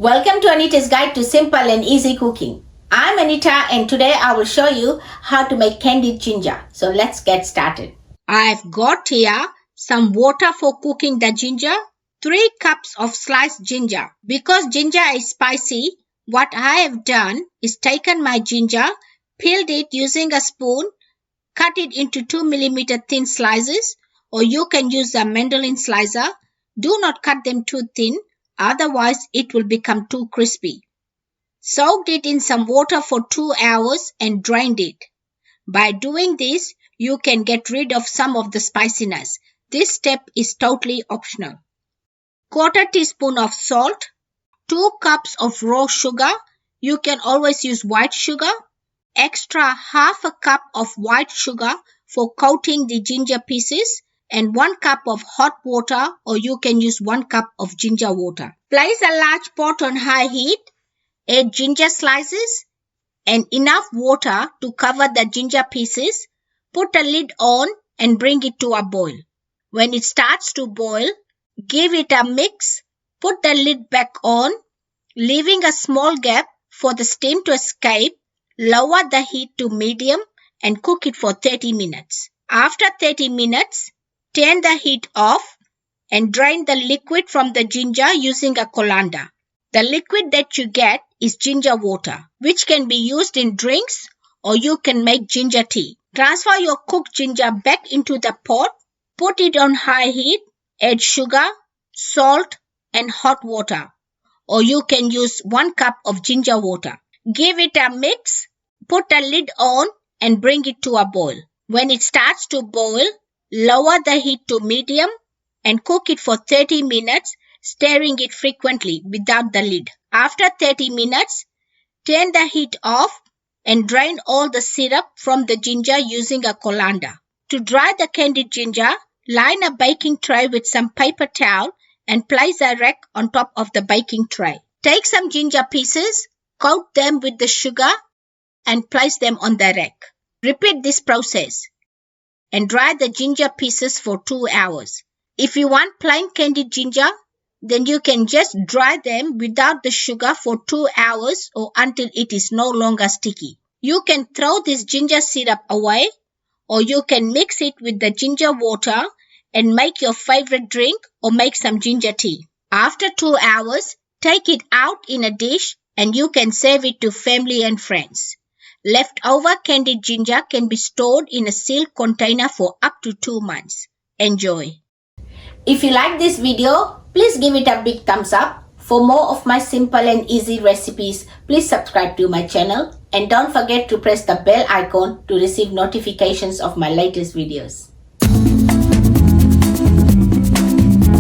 Welcome to Anita's Guide to Simple and Easy Cooking. I'm Anita and today I will show you how to make candied ginger. So let's get started. I've got here some water for cooking the ginger, 3 cups of sliced ginger. Because ginger is spicy, what I have done is taken my ginger, peeled it using a spoon, cut it into 2 mm thin slices, or you can use a mandolin slicer. Do not cut them too thin, otherwise it will become too crispy. Soaked it in some water for 2 hours and drained it. By doing this, you can get rid of some of the spiciness. This step is totally optional. 1/4 teaspoon of salt, 2 cups of raw sugar. You can always use white sugar. Extra 1/2 cup of white sugar for coating the ginger pieces, and 1 cup of hot water, or you can use 1 cup of ginger water. Place a large pot on high heat, add ginger slices and enough water to cover the ginger pieces. Put a lid on and bring it to a boil. When it starts to boil, give it a mix. Put the lid back on, leaving a small gap for the steam to escape. Lower the heat to medium and cook it for 30 minutes. After 30 minutes, turn the heat off and drain the liquid from the ginger using a colander. The liquid that you get is ginger water, which can be used in drinks or you can make ginger tea. Transfer your cooked ginger back into the pot. Put it on high heat. Add sugar, salt and hot water, or you can use 1 cup of ginger water. Give it a mix. Put a lid on and bring it to a boil. When it starts to boil, lower the heat to medium and cook it for 30 minutes, stirring it frequently without the lid. After 30 minutes, turn the heat off and drain all the syrup from the ginger using a colander. To dry the candied ginger, line a baking tray with some paper towel and place a rack on top of the baking tray. Take some ginger pieces, coat them with the sugar and place them on the rack. Repeat this process and dry the ginger pieces for 2 hours. If you want plain candied ginger, then you can just dry them without the sugar for 2 hours or until it is no longer sticky. You can throw this ginger syrup away, or you can mix it with the ginger water and make your favorite drink or make some ginger tea. After 2 hours, take it out in a dish and you can serve it to family and friends. Leftover candied ginger can be stored in a sealed container for up to 2 months. Enjoy! If you like this video, please give it a big thumbs up. For more of my simple and easy recipes, please subscribe to my channel and don't forget to press the bell icon to receive notifications of my latest videos.